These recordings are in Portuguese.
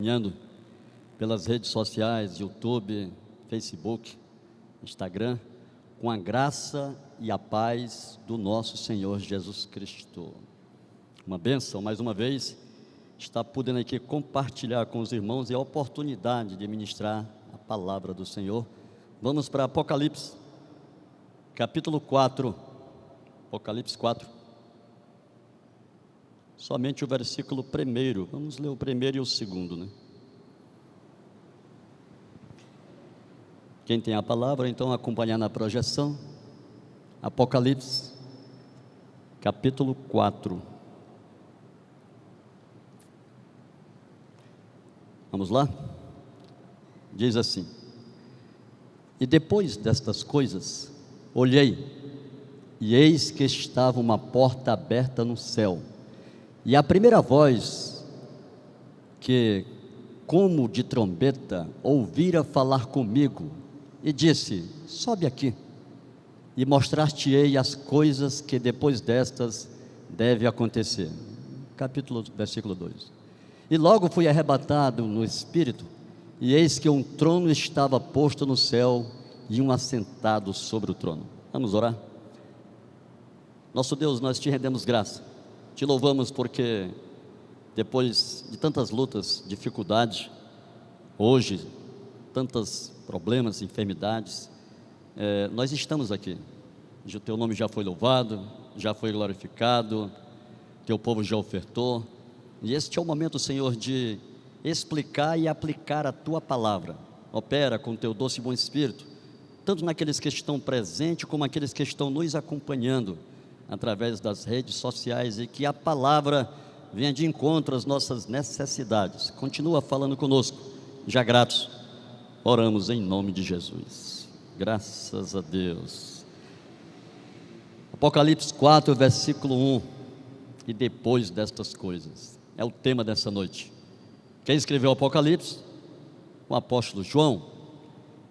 Acompanhando pelas redes sociais, YouTube, Facebook, Instagram, com a graça e a paz do nosso Senhor Jesus Cristo. Uma bênção, mais uma vez, estar podendo aqui compartilhar com os irmãos e a oportunidade de ministrar a palavra do Senhor. Vamos para Apocalipse, capítulo 4, Apocalipse 4. Somente o versículo 1, vamos ler o 1 e o 2, né? Quem tem a palavra, então, acompanhar na projeção. Apocalipse, capítulo 4. Vamos lá? Diz assim: E depois destas coisas, olhei, e eis que estava uma porta aberta no céu. E a primeira voz que, como de trombeta, ouvira falar comigo, e disse: sobe aqui, e mostrar-te-ei as coisas que depois destas deve acontecer. Versículo 2. E logo fui arrebatado no Espírito, e eis que um trono estava posto no céu, e um assentado sobre o trono. Vamos orar? Nosso Deus, nós te rendemos graça. Te louvamos porque depois de tantas lutas, dificuldades, hoje, tantos problemas, enfermidades, nós estamos aqui. O teu nome já foi louvado, já foi glorificado, teu povo já ofertou, e este é o momento, Senhor, de explicar e aplicar a tua palavra. Opera com teu doce e bom Espírito, tanto naqueles que estão presentes, como aqueles que estão nos acompanhando através das redes sociais, e que a palavra venha de encontro às nossas necessidades. Continua falando conosco, já gratos, oramos em nome de Jesus, graças a Deus. Apocalipse 4, versículo 1, e depois destas coisas, é o tema dessa noite. Quem escreveu o Apocalipse? O apóstolo João,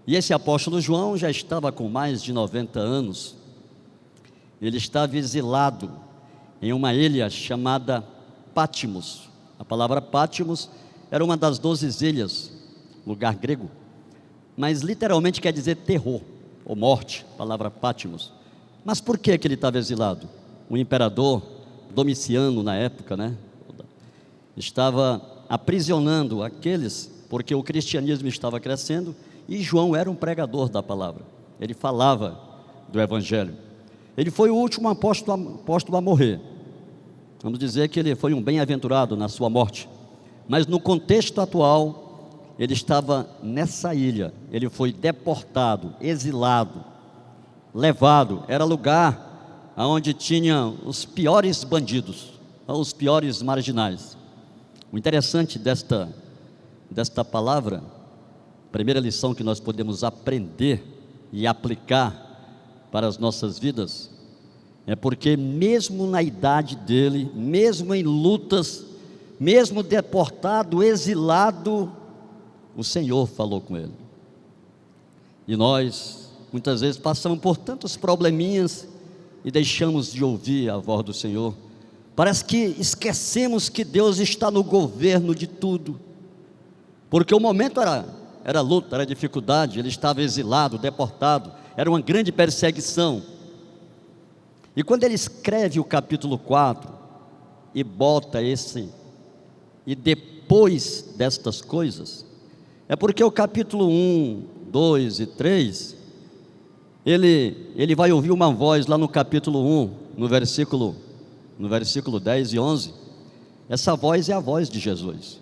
e esse apóstolo João já estava com mais de 90 anos, ele estava exilado em uma ilha chamada Patmos. A palavra Patmos era uma das 12 ilhas, lugar grego, mas literalmente quer dizer terror ou morte, a palavra Patmos. Mas por que ele estava exilado? O imperador Domiciano, na época, estava aprisionando aqueles, porque o cristianismo estava crescendo, e João era um pregador da palavra, ele falava do evangelho. Ele foi o último apóstolo a morrer. Vamos dizer que ele foi um bem-aventurado na sua morte. Mas no contexto atual, ele estava nessa ilha. Ele foi deportado, exilado, levado. Era lugar onde tinha os piores bandidos, os piores marginais. O interessante desta palavra, primeira lição que nós podemos aprender e aplicar para as nossas vidas, é porque mesmo na idade dele, mesmo em lutas, mesmo deportado, exilado, o Senhor falou com ele. E nós, muitas vezes, passamos por tantos probleminhas e deixamos de ouvir a voz do Senhor. Parece que esquecemos que Deus está no governo de tudo, porque o momento era luta, era dificuldade, ele estava exilado, deportado, era uma grande perseguição. E quando ele escreve o capítulo 4 e bota e depois destas coisas, é porque o capítulo 1, 2 e 3, ele vai ouvir uma voz lá no capítulo 1, no versículo 10 e 11, essa voz é a voz de Jesus,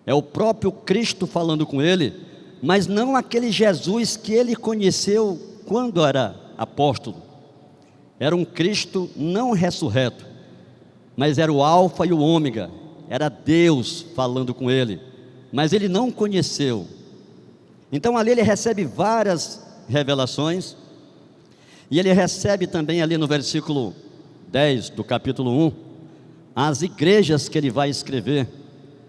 é o próprio Cristo falando com ele, mas não aquele Jesus que ele conheceu quando era apóstolo. Era um Cristo não ressurreto, mas era o Alfa e o Ômega, era Deus falando com ele, mas ele não conheceu. Então ali ele recebe várias revelações, e ele recebe também ali no versículo 10 do capítulo 1, as igrejas que ele vai escrever,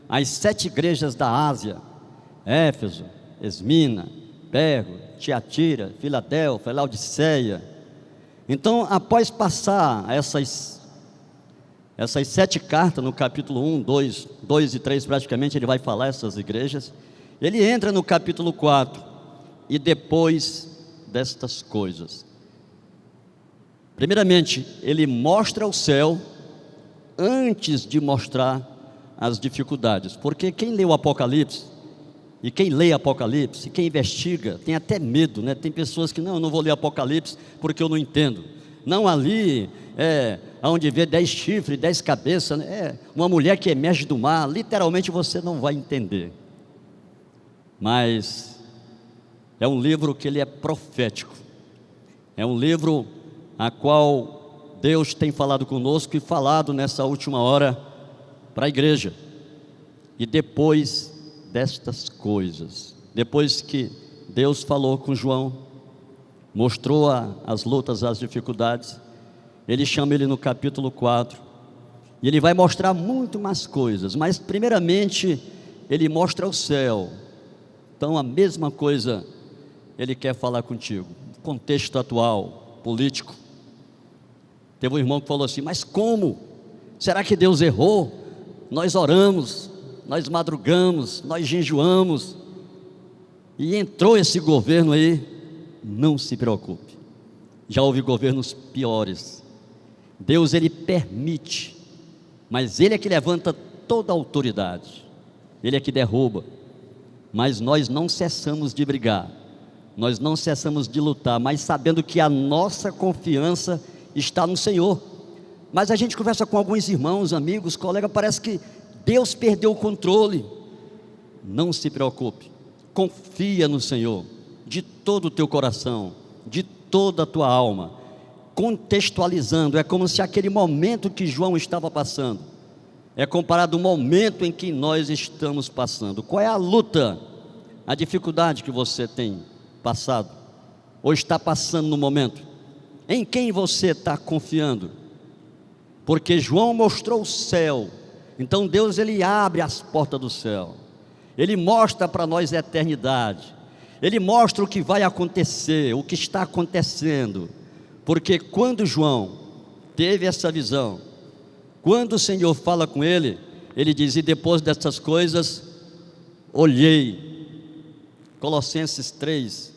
as 7 igrejas da Ásia: Éfeso, Esmina, Pergo, Tiatira, Filadélfia, Laodiceia. Então, após passar Essas 7 cartas, no capítulo 1, 2 e 3, praticamente, ele vai falar essas igrejas. Ele entra no capítulo 4, e depois destas coisas. Primeiramente, ele mostra o céu antes de mostrar as dificuldades. Porque quem lê o Apocalipse, e quem lê Apocalipse, quem investiga, tem até medo, né? Tem pessoas que, não, eu não vou ler Apocalipse porque eu não entendo. Não, ali onde vê 10 chifres, 10 cabeças, né? Uma mulher que emerge do mar, literalmente você não vai entender. Mas é um livro que ele é profético. É um livro a qual Deus tem falado conosco e falado nessa última hora para a igreja. E depois destas coisas, depois que Deus falou com João, mostrou as lutas, as dificuldades, ele chama ele no capítulo 4, e ele vai mostrar muito mais coisas, mas primeiramente ele mostra o céu. Então a mesma coisa ele quer falar contigo, contexto atual, político. Teve um irmão que falou assim: mas como? Será que Deus errou? Nós oramos, nós madrugamos, nós jejuamos, e entrou esse governo aí. Não se preocupe, já houve governos piores. Deus, ele permite, mas ele é que levanta toda a autoridade, ele é que derruba. Mas nós não cessamos de brigar, nós não cessamos de lutar, mas sabendo que a nossa confiança está no Senhor. Mas a gente conversa com alguns irmãos, amigos, colegas, parece que Deus perdeu o controle. Não se preocupe, confia no Senhor de todo o teu coração, de toda a tua alma. Contextualizando, é como se aquele momento que João estava passando é comparado ao momento em que nós estamos passando. Qual é a luta, a dificuldade que você tem passado ou está passando no momento? Em quem você está confiando? Porque João mostrou o céu. Então Deus, ele abre as portas do céu, ele mostra para nós a eternidade, ele mostra o que vai acontecer, o que está acontecendo. Porque quando João teve essa visão, quando o Senhor fala com ele, ele diz: e depois dessas coisas, olhei. Colossenses 3,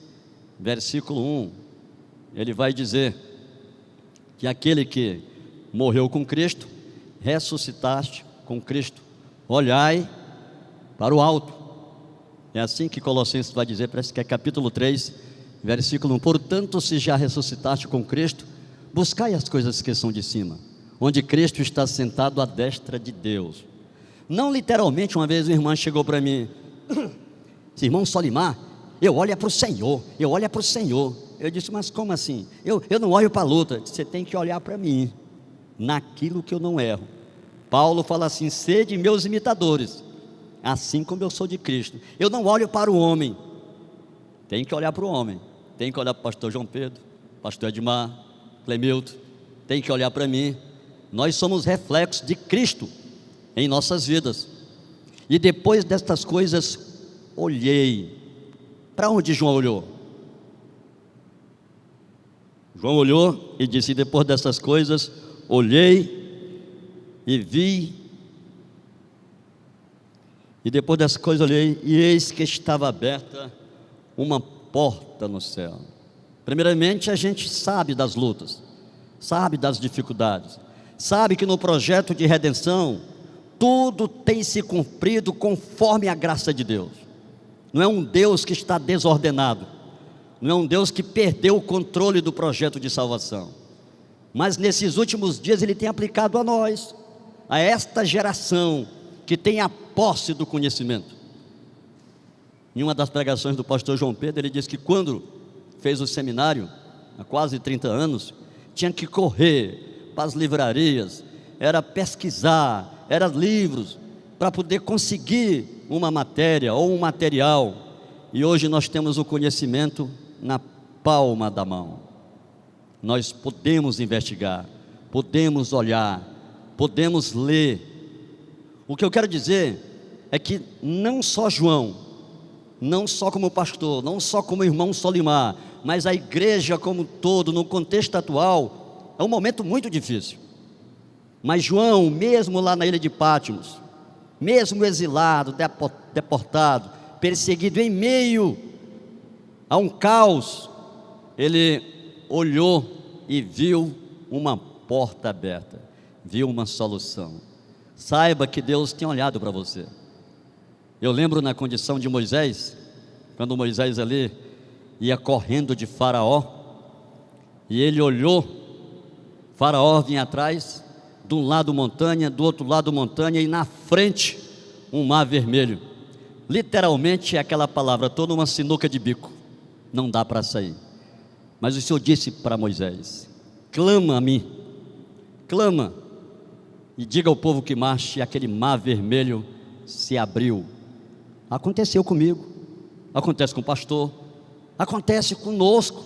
versículo 1, ele vai dizer que aquele que morreu com Cristo, ressuscitaste com Cristo, olhai para o alto. É assim que Colossenses vai dizer, parece que é capítulo 3, versículo 1. Portanto, se já ressuscitaste com Cristo, buscai as coisas que são de cima, onde Cristo está sentado à destra de Deus. Não literalmente. Uma vez uma irmã chegou para mim: irmão Solimar, eu olho para o Senhor, eu olho para o Senhor. Eu disse: mas como assim? Eu não olho para a luta. Você tem que olhar para mim, naquilo que eu não erro. Paulo fala assim: sede meus imitadores, assim como eu sou de Cristo. Eu não olho para o homem. Tem que olhar para o homem, tem que olhar para o pastor João Pedro, pastor Edmar, Clemilton, tem que olhar para mim. Nós somos reflexos de Cristo em nossas vidas. E depois destas coisas, olhei. Para onde João olhou? João olhou e disse: depois dessas coisas, olhei e vi. E depois dessas coisas olhei, e eis que estava aberta uma porta no céu. Primeiramente, a gente sabe das lutas, sabe das dificuldades, sabe que no projeto de redenção tudo tem se cumprido conforme a graça de Deus. Não é um Deus que está desordenado, não é um Deus que perdeu o controle do projeto de salvação, mas nesses últimos dias ele tem aplicado a nós, a esta geração que tem a posse do conhecimento. Em uma das pregações do pastor João Pedro, ele disse que quando fez o seminário, há quase 30 anos, tinha que correr para as livrarias, era pesquisar, era livros, para poder conseguir uma matéria ou um material. E hoje nós temos o conhecimento na palma da mão. Nós podemos investigar, podemos olhar, podemos ler. O que eu quero dizer é que não só João, não só como pastor, não só como irmão Solimar, mas a igreja como um todo, no contexto atual, é um momento muito difícil. Mas João, mesmo lá na ilha de Patmos, mesmo exilado, deportado, perseguido, em meio a um caos, ele olhou e viu uma porta aberta, viu uma solução. Saiba que Deus tem olhado para você. Eu lembro na condição de Moisés, quando Moisés ali ia correndo de Faraó, e ele olhou, Faraó vinha atrás, de um lado montanha, do outro lado montanha, e na frente um mar vermelho. Literalmente é aquela palavra, estou numa sinuca de bico, não dá para sair. Mas o Senhor disse para Moisés: clama a mim, clama, e diga ao povo que marche. E aquele mar vermelho se abriu. Aconteceu comigo, acontece com o pastor, acontece conosco.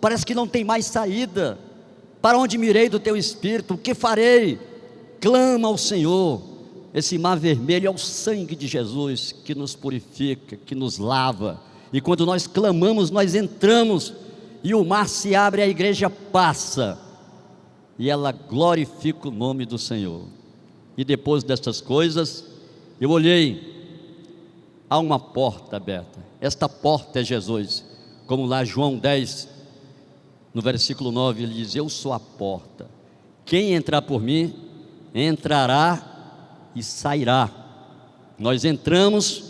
Parece que não tem mais saída. Para onde mirei do teu espírito? O que farei? Clama ao Senhor. Esse mar vermelho é o sangue de Jesus que nos purifica, que nos lava. E quando nós clamamos, nós entramos, e o mar se abre, a igreja passa, e ela glorifica o nome do Senhor. E depois dessas coisas, eu olhei, há uma porta aberta. Esta porta é Jesus. Como lá João 10, no versículo 9, ele diz: eu sou a porta, quem entrar por mim, entrará e sairá. Nós entramos,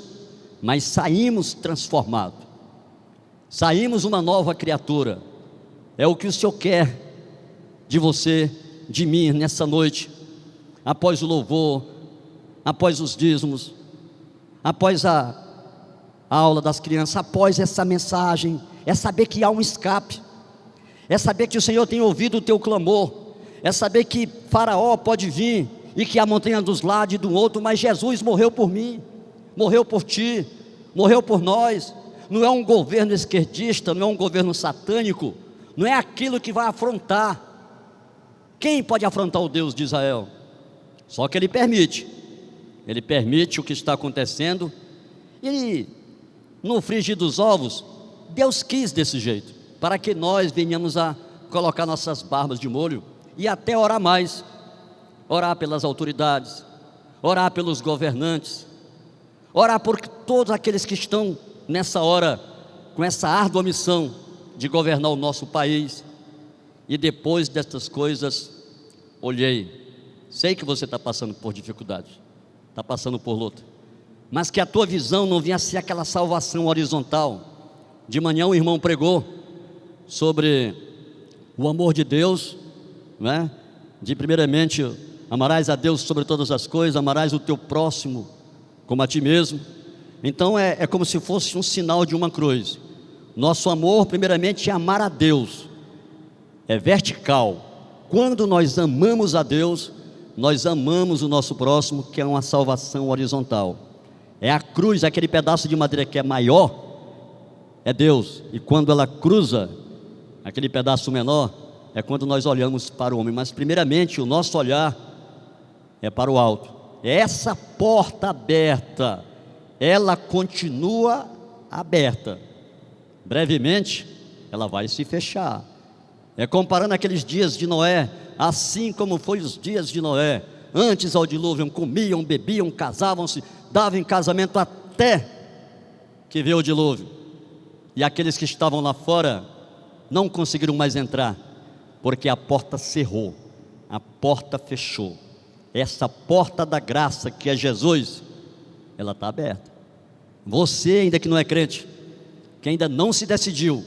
mas saímos transformados, saímos uma nova criatura. É o que o Senhor quer de você, de mim, nessa noite. Após o louvor, após os dízimos, após a aula das crianças, após essa mensagem, é saber que há um escape, é saber que o Senhor tem ouvido o teu clamor, é saber que Faraó pode vir, e que a montanha dos lados e do outro, mas Jesus morreu por mim, morreu por ti, morreu por nós. Não é um governo esquerdista, não é um governo satânico, não é aquilo que vai afrontar. Quem pode afrontar o Deus de Israel? Só que Ele permite o que está acontecendo. E no frigir dos ovos, Deus quis desse jeito, para que nós venhamos a colocar nossas barbas de molho e até orar mais, orar pelas autoridades, orar pelos governantes, orar por todos aqueles que estão nessa hora com essa árdua missão de governar o nosso país. E depois destas coisas, olhei, sei que você está passando por dificuldade, está passando por luta, mas que a tua visão não venha a ser aquela salvação horizontal. De manhã o irmão pregou sobre o amor de Deus, né? De primeiramente, amarás a Deus sobre todas as coisas, amarás o teu próximo como a ti mesmo. Então é como se fosse um sinal de uma cruz. Nosso amor primeiramente é amar a Deus, é vertical. Quando nós amamos a Deus, nós amamos o nosso próximo, que é uma salvação horizontal. É a cruz, aquele pedaço de madeira que é maior, é Deus. E quando ela cruza aquele pedaço menor, é quando nós olhamos para o homem. Mas primeiramente o nosso olhar é para o alto. Essa porta aberta, ela continua aberta. Brevemente ela vai se fechar. É comparando aqueles dias de Noé, assim como foi os dias de Noé, antes ao dilúvio, comiam, bebiam, casavam-se, davam em casamento até que veio o dilúvio. E aqueles que estavam lá fora não conseguiram mais entrar, porque a porta cerrou, a porta fechou. Essa porta da graça que é Jesus, ela está aberta. Você ainda que não é crente, que ainda não se decidiu,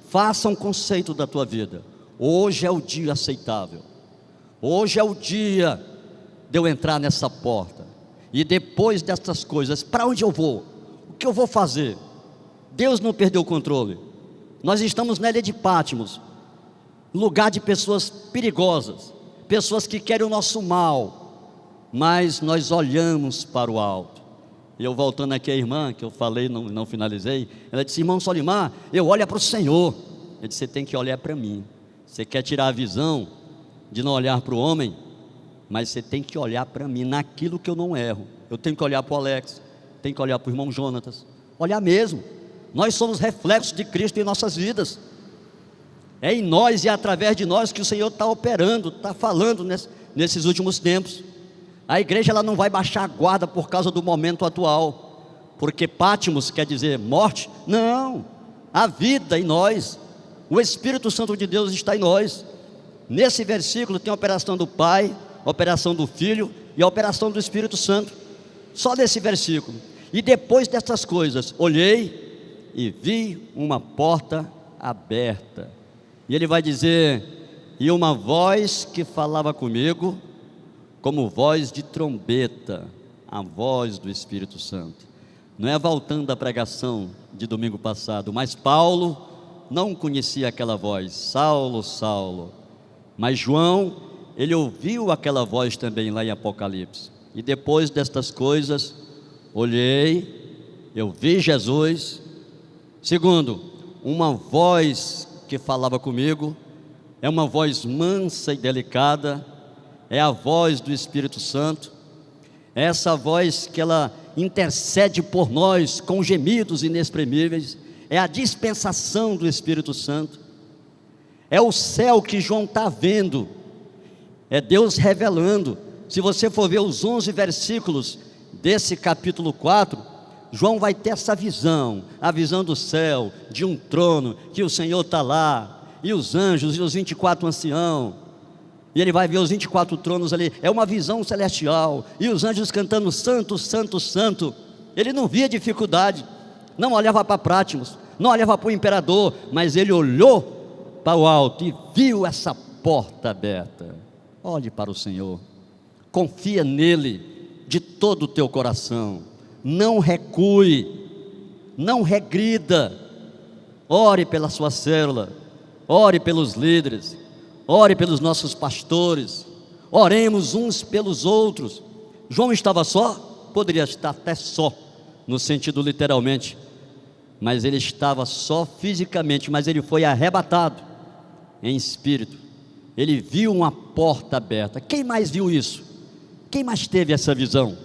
faça um conceito da tua vida. Hoje é o dia aceitável, hoje é o dia de eu entrar nessa porta. E depois dessas coisas, para onde eu vou? O que eu vou fazer? Deus não perdeu o controle. Nós estamos na ilha de Patmos, lugar de pessoas perigosas, pessoas que querem o nosso mal, mas nós olhamos para o alto. E eu voltando aqui a irmã, que eu falei, não finalizei, ela disse: irmão Solimar, eu olho para o Senhor. Eu disse: você tem que olhar para mim. Você quer tirar a visão de não olhar para o homem, mas você tem que olhar para mim, naquilo que eu não erro. Eu tenho que olhar para o Alex, tenho que olhar para o irmão Jonatas, olhar mesmo. Nós somos reflexos de Cristo em nossas vidas. É em nós e através de nós que o Senhor está operando, está falando nesses últimos tempos. A igreja ela não vai baixar a guarda por causa do momento atual, porque Pátimos quer dizer morte. Não, a vida em nós, o Espírito Santo de Deus está em nós. Nesse versículo tem a operação do Pai, a operação do Filho e a operação do Espírito Santo, só nesse versículo. E depois dessas coisas, olhei e vi uma porta aberta, e ele vai dizer: e uma voz que falava comigo, como voz de trombeta, a voz do Espírito Santo. Não é voltando à pregação de domingo passado, mas Paulo não conhecia aquela voz, Saulo, Saulo, mas João, ele ouviu aquela voz também lá em Apocalipse. E depois destas coisas, olhei, eu vi Jesus. Segundo, uma voz que falava comigo, é uma voz mansa e delicada, é a voz do Espírito Santo, é essa voz que ela intercede por nós com gemidos inexprimíveis, é a dispensação do Espírito Santo, é o céu que João está vendo, é Deus revelando. Se você for ver os 11 versículos desse capítulo 4, João vai ter essa visão, a visão do céu, de um trono, que o Senhor está lá, e os anjos e os 24 anciãos, e ele vai ver os 24 tronos ali, é uma visão celestial, e os anjos cantando santo, santo, santo. Ele não via dificuldade, não olhava para Pátimos, não olhava para o imperador, mas ele olhou para o alto e viu essa porta aberta. Olhe para o Senhor, confia nele de todo o teu coração, não recue, não regrida, ore pela sua célula, ore pelos líderes, ore pelos nossos pastores, oremos uns pelos outros. João estava só? Poderia estar até só, no sentido literalmente, mas ele estava só fisicamente, mas ele foi arrebatado em espírito. Ele viu uma porta aberta. Quem mais viu isso? Quem mais teve essa visão?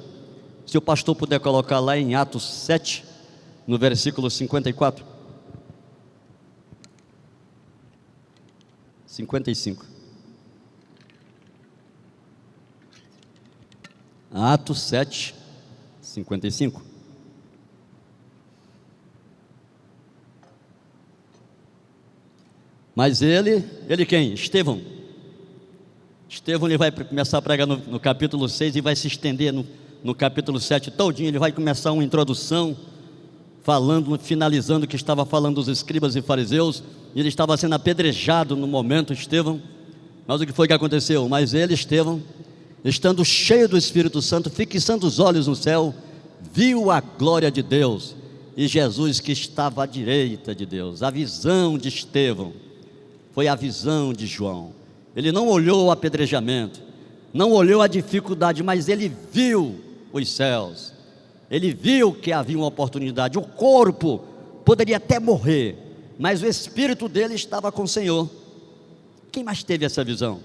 Se o pastor puder colocar lá em Atos 7, no versículo 54. 55. Atos 7, 55. Mas ele quem? Estevão, ele vai começar a pregar no capítulo 6 e vai se estender no capítulo 7 todinho. Ele vai começar uma introdução, falando, finalizando o que estava falando dos escribas e fariseus. Ele estava sendo apedrejado no momento, Estevão. Mas o que foi que aconteceu? Mas ele, Estevão, estando cheio do Espírito Santo, fixando os olhos no céu, viu a glória de Deus e Jesus que estava à direita de Deus. A visão de Estevão foi a visão de João. Ele não olhou o apedrejamento, não olhou a dificuldade, mas ele viu os céus, ele viu que havia uma oportunidade. O corpo poderia até morrer, mas o espírito dele estava com o Senhor. Quem mais teve essa visão?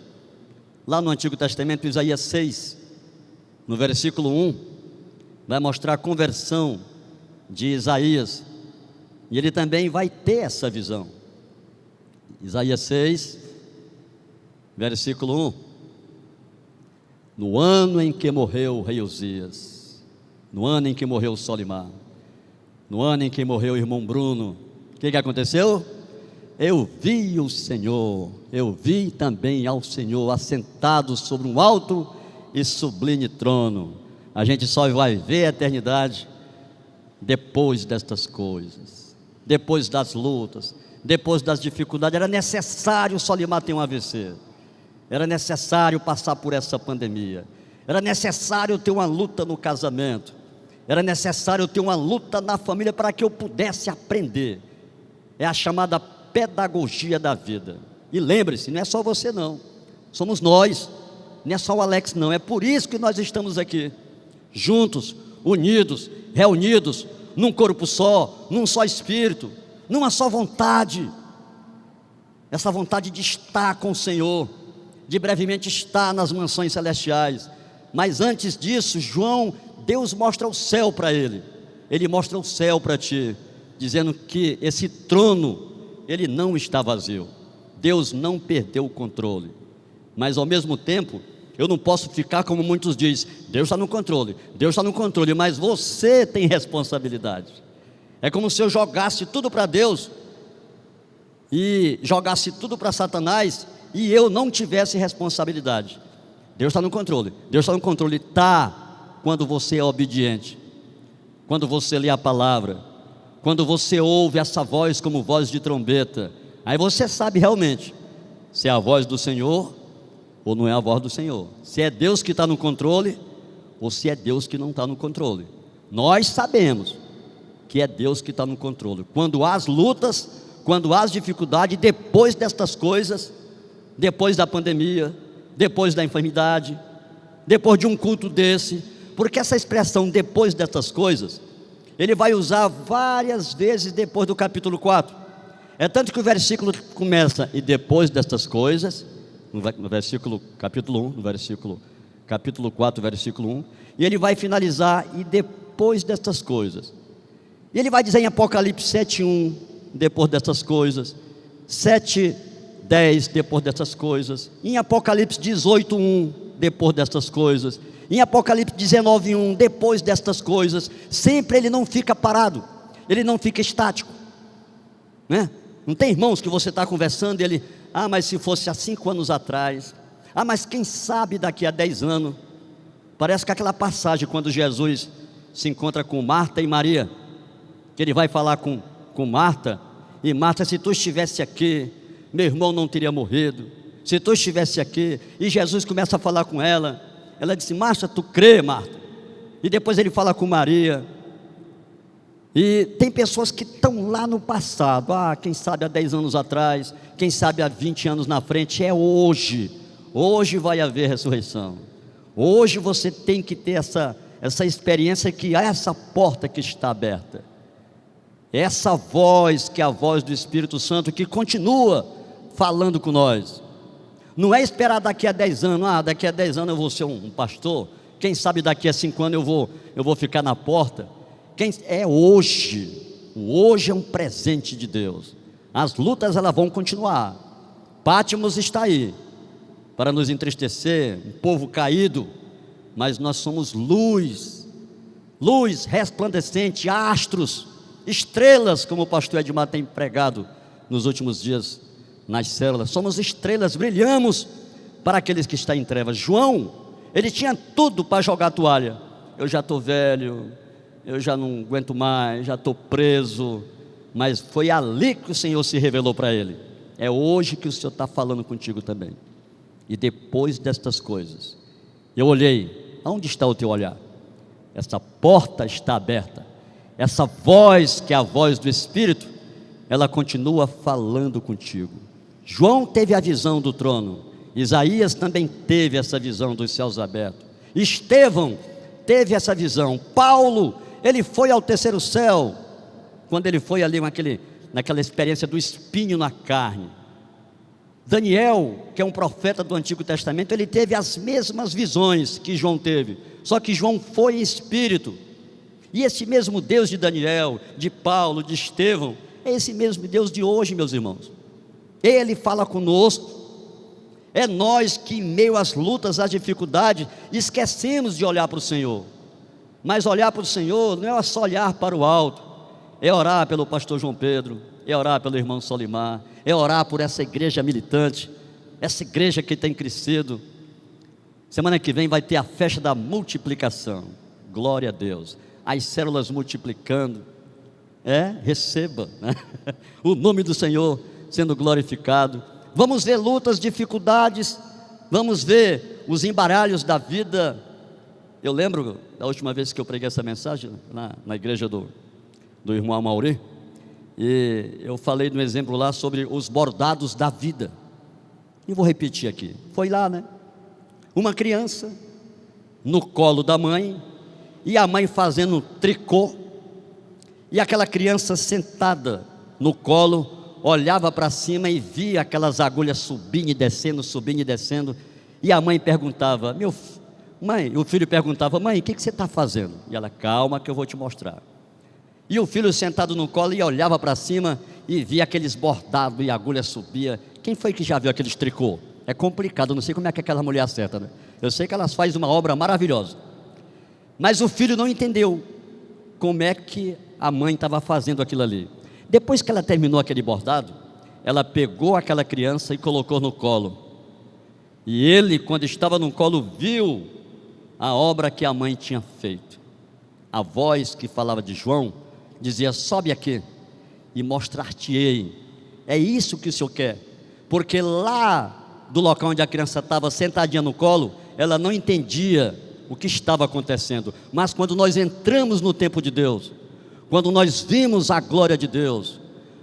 Lá no Antigo Testamento, Isaías 6, no versículo 1, vai mostrar a conversão de Isaías, e ele também vai ter essa visão. Isaías 6, versículo 1. No ano em que morreu o rei Uzias, no ano em que morreu o Solimar, no ano em que morreu o irmão Bruno, o que aconteceu? Eu vi o Senhor, eu vi também ao Senhor assentado sobre um alto e sublime trono. A gente só vai ver a eternidade depois destas coisas, depois das lutas, depois das dificuldades. Era necessário Solimar ter um AVC, era necessário passar por essa pandemia, era necessário ter uma luta no casamento, era necessário ter uma luta na família para que eu pudesse aprender. É a chamada pedagogia da vida. E lembre-se, não é só você não, somos nós, não é só o Alex não. É por isso que nós estamos aqui, juntos, unidos, reunidos, num corpo só, num só espírito, numa só vontade. Essa vontade de estar com o Senhor, de brevemente estar nas mansões celestiais. Mas antes disso, João, Deus mostra o céu para ele, ele mostra o céu para ti, dizendo que esse trono, ele não está vazio. Deus não perdeu o controle, mas ao mesmo tempo, Eu não posso ficar como muitos dizem, Deus está no controle, Deus está no controle, mas você tem responsabilidade. É como se eu jogasse tudo para Deus e jogasse tudo para Satanás e eu não tivesse responsabilidade. Deus está no controle, Deus está no controle, está quando você é obediente, quando você lê a palavra, quando você ouve essa voz como voz de trombeta, aí você sabe realmente se é a voz do Senhor ou não é a voz do Senhor, se é Deus que está no controle ou se é Deus que não está no controle. Nós sabemos que é Deus que está no controle. Quando há as lutas, quando há as dificuldades, depois destas coisas, depois da pandemia, depois da enfermidade, depois de um culto desse, porque essa expressão depois destas coisas, ele vai usar várias vezes depois do capítulo 4. É tanto que o versículo começa, e depois destas coisas, no versículo capítulo 1, no versículo capítulo 4, versículo 1, e ele vai finalizar, e depois destas coisas. E ele vai dizer em Apocalipse 7:1, depois dessas coisas, 7:10, depois dessas coisas, em Apocalipse 18:1, depois destas coisas, em Apocalipse 19:1, depois destas coisas. Sempre ele não fica parado, ele não fica estático, né? Não tem irmãos que você está conversando e ele, mas se fosse há 5 anos atrás, mas quem sabe daqui a 10 anos, parece que aquela passagem quando Jesus se encontra com Marta e Maria, que ele vai falar com Marta, e Marta, se tu estivesse aqui, meu irmão não teria morrido, se tu estivesse aqui, e Jesus começa a falar com ela, ela disse, Marta, tu crê, Marta? E depois ele fala com Maria, e tem pessoas que estão lá no passado, quem sabe há 10 anos atrás, quem sabe há 20 anos na frente, é hoje, hoje vai haver ressurreição, hoje você tem que ter essa experiência que há essa porta que está aberta, essa voz que é a voz do Espírito Santo que continua falando com nós. Não é esperar daqui a 10 anos, daqui a 10 anos eu vou ser um pastor, quem sabe daqui a 5 anos eu vou ficar na porta. É hoje, o hoje é um presente de Deus. As lutas elas vão continuar. Pátimos está aí para nos entristecer, um povo caído, mas nós somos luz resplandecente, astros, estrelas, como o pastor Edmar tem pregado nos últimos dias nas células. Somos estrelas, brilhamos para aqueles que estão em trevas. João, ele tinha tudo para jogar a toalha. Eu já estou velho, eu já não aguento mais, já estou preso, mas foi ali que o Senhor se revelou para ele. É hoje que o Senhor está falando contigo também. E depois destas coisas, eu olhei, aonde está o teu olhar? Essa porta está aberta, essa voz que é a voz do Espírito, ela continua falando contigo. João teve a visão do trono, Isaías também teve essa visão dos céus abertos, Estevão teve essa visão, Paulo, ele foi ao terceiro céu, quando ele foi ali naquela experiência do espinho na carne. Daniel, que é um profeta do Antigo Testamento, ele teve as mesmas visões que João teve, só que João foi em espírito. E esse mesmo Deus de Daniel, de Paulo, de Estevão, é esse mesmo Deus de hoje, meus irmãos. Ele fala conosco. É nós que, em meio às lutas, às dificuldades, esquecemos de olhar para o Senhor. Mas olhar para o Senhor não é só olhar para o alto, é orar pelo pastor João Pedro, é orar pelo irmão Solimar, é orar por essa igreja militante, essa igreja que tem crescido. Semana que vem vai ter a festa da multiplicação, glória a Deus, as células multiplicando, receba, né? O nome do Senhor sendo glorificado. Vamos ver lutas, dificuldades, vamos ver os embaralhos da vida. Eu lembro da última vez que eu preguei essa mensagem na igreja do irmão Amauri, e eu falei no exemplo lá sobre os bordados da vida, e vou repetir aqui. Foi lá, né? Uma criança no colo da mãe, e a mãe fazendo tricô, e aquela criança sentada no colo, olhava para cima e via aquelas agulhas subindo e descendo, e a mãe perguntava, o filho perguntava, mãe, o que você está fazendo? E ela, calma que eu vou te mostrar. E o filho sentado no colo e olhava para cima e via aqueles bordados e a agulha subia. Quem foi que já viu aqueles tricô? É complicado, eu não sei como é que aquela mulher acerta, né? Eu sei que elas fazem uma obra maravilhosa. Mas o filho não entendeu como é que a mãe estava fazendo aquilo ali. Depois que ela terminou aquele bordado, ela pegou aquela criança e colocou no colo. E ele, quando estava no colo, viu a obra que a mãe tinha feito. A voz que falava de João dizia: sobe aqui e mostrar-te-ei. É isso que o Senhor quer. Porque lá do local onde a criança estava sentadinha no colo, ela não entendia o que estava acontecendo. Mas quando nós entramos no tempo de Deus, quando nós vimos a glória de Deus,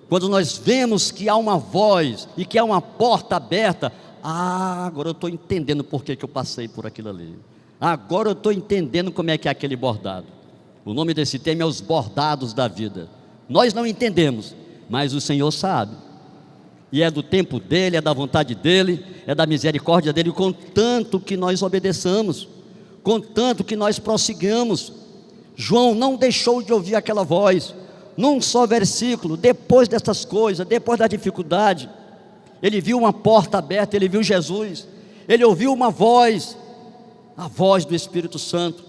quando nós vemos que há uma voz e que há uma porta aberta, agora eu estou entendendo por que eu passei por aquilo ali. Agora eu estou entendendo como é que é aquele bordado. O nome desse tema é os bordados da vida. Nós não entendemos, mas o Senhor sabe. E é do tempo dele, é da vontade dele, é da misericórdia dele, contanto que nós obedeçamos, contanto que nós prossigamos. João não deixou de ouvir aquela voz. Num só versículo, depois dessas coisas, depois da dificuldade, ele viu uma porta aberta, ele viu Jesus, ele ouviu uma voz, a voz do Espírito Santo.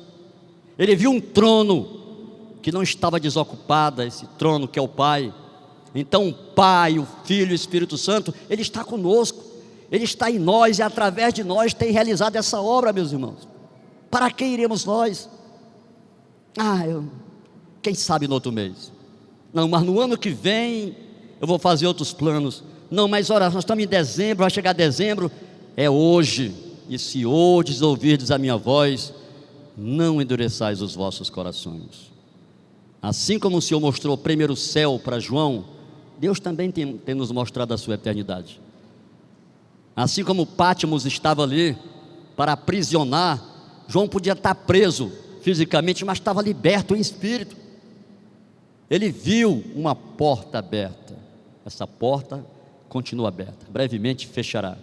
Ele viu um trono que não estava desocupado, esse trono que é o Pai. Então o Pai, o Filho e o Espírito Santo, Ele está conosco, Ele está em nós e através de nós tem realizado essa obra, meus irmãos. Para quem iremos nós? Quem sabe no outro mês? Não, mas no ano que vem eu vou fazer outros planos. Não, mas olha, nós estamos em dezembro, vai chegar dezembro. É hoje, e se hoje ouvirdes a minha voz, não endureçais os vossos corações. Assim como o Senhor mostrou o primeiro céu para João, Deus também tem nos mostrado a sua eternidade. Assim como Pátimos estava ali para aprisionar, João podia estar preso fisicamente, mas estava liberto em espírito. Ele viu uma porta aberta. Essa porta continua aberta, brevemente fechará.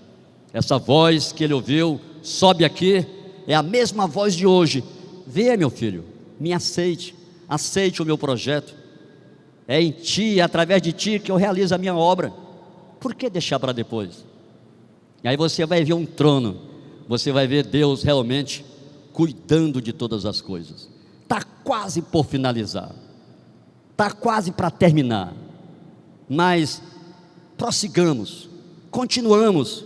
Essa voz que ele ouviu, sobe aqui, é a mesma voz de hoje. Vê, meu filho, me aceite, aceite o meu projeto. É em ti, é através de ti que eu realizo a minha obra. Por que deixar para depois? E aí você vai ver um trono, você vai ver Deus realmente cuidando de todas as coisas. Está quase por finalizar, está quase para terminar, mas prossigamos, continuamos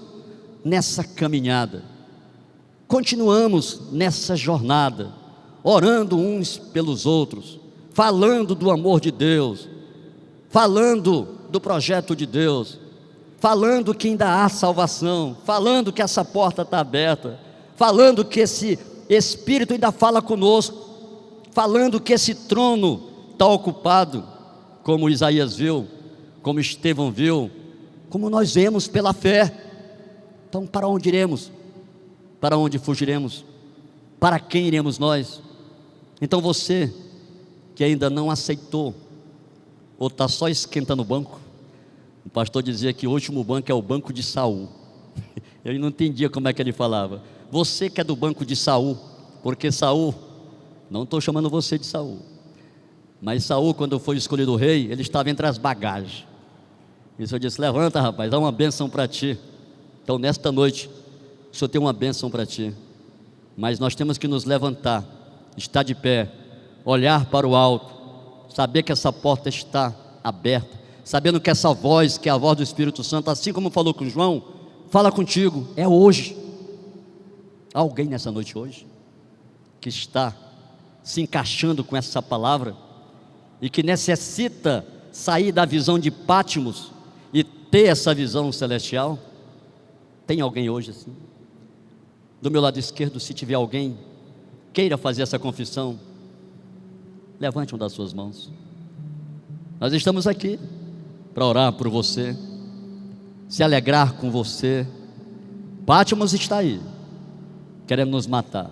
nessa caminhada, continuamos nessa jornada, orando uns pelos outros, falando do amor de Deus, falando do projeto de Deus, falando que ainda há salvação, falando que essa porta está aberta, falando que esse Espírito ainda fala conosco, falando que esse trono está ocupado, como Isaías viu, como Estevão viu, como nós vemos pela fé. Então, para onde iremos? Para onde fugiremos? Para quem iremos nós? Então você que ainda não aceitou, ou está só esquentando o banco, o pastor dizia que o último banco é o banco de Saul. Eu não entendia como é que ele falava. Você que é do banco de Saul, porque Saul, não estou chamando você de Saul, mas Saul, quando foi escolhido rei, ele estava entre as bagagens. E o Senhor disse: levanta, rapaz, dá uma bênção para ti. Então nesta noite o Senhor tem uma bênção para ti, mas nós temos que nos levantar, estar de pé, olhar para o alto, saber que essa porta está aberta, sabendo que essa voz, que é a voz do Espírito Santo, assim como falou com João, fala contigo. É hoje. Há alguém nessa noite hoje que está se encaixando com essa palavra e que necessita sair da visão de Pátimos e ter essa visão celestial? Tem alguém hoje assim? Do meu lado esquerdo, se tiver alguém queira fazer essa confissão, levante uma das suas mãos. Nós estamos aqui para orar por você, se alegrar com você. Pátimos está aí, querendo nos matar,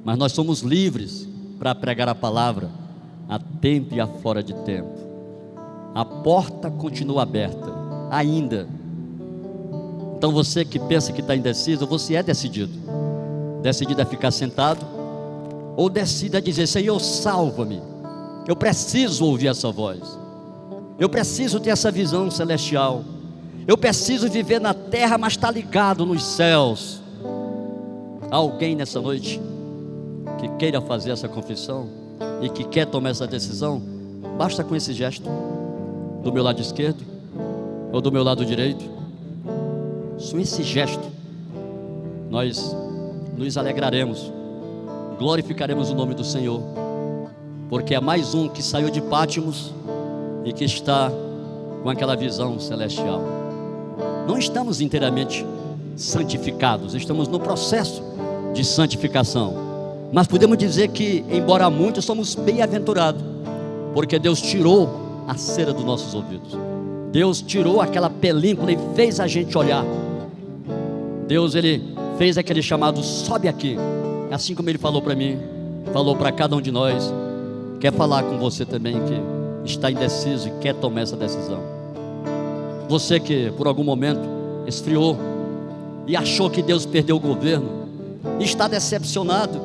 mas nós somos livres para pregar a palavra a tempo e a fora de tempo. A porta continua aberta ainda. Então você que pensa que está indeciso, você é decidido. Decidido a ficar sentado, ou decide a dizer: Senhor, salva-me. Eu preciso ouvir essa voz, eu preciso ter essa visão celestial, Eu preciso viver na terra, mas está ligado nos céus. Há alguém nessa noite que queira fazer essa confissão e que quer tomar essa decisão? Basta com esse gesto, do meu lado esquerdo ou do meu lado direito. Com esse gesto nós nos alegraremos, glorificaremos o nome do Senhor, porque é mais um que saiu de Pátimos e que está com aquela visão celestial. Não estamos inteiramente santificados, estamos no processo de santificação, mas podemos dizer que, embora muitos, somos bem-aventurados, porque Deus tirou a cera dos nossos ouvidos, Deus tirou aquela película e fez a gente olhar. Deus, Ele fez aquele chamado: sobe aqui. Assim como Ele falou para mim, falou para cada um de nós. Quer falar com você também que está indeciso e quer tomar essa decisão. Você que por algum momento esfriou e achou que Deus perdeu o governo e está decepcionado,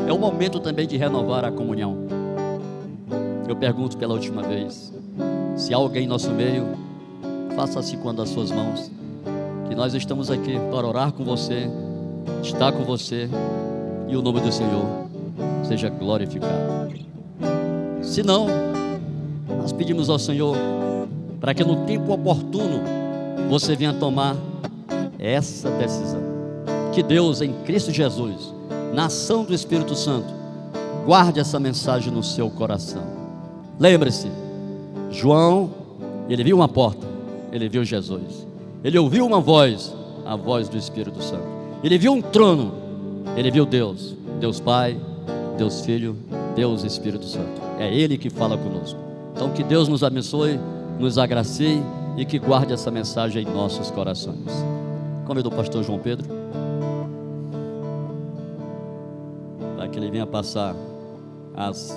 é o momento também de renovar a comunhão. Eu pergunto pela última vez: se há alguém em nosso meio, faça-se com as suas mãos, que nós estamos aqui para orar com você, estar com você, e o nome do Senhor seja glorificado. Se não, nós pedimos ao Senhor para que no tempo oportuno você venha tomar essa decisão. Que Deus, em Cristo Jesus, na ação do Espírito Santo, guarde essa mensagem no seu coração. Lembre-se, João, ele viu uma porta, ele viu Jesus. Ele ouviu uma voz, a voz do Espírito Santo. Ele viu um trono, ele viu Deus, Deus Pai, Deus Filho, Deus Espírito Santo. É Ele que fala conosco. Então que Deus nos abençoe, nos agracie e que guarde essa mensagem em nossos corações. Convido o pastor João Pedro para que ele venha passar as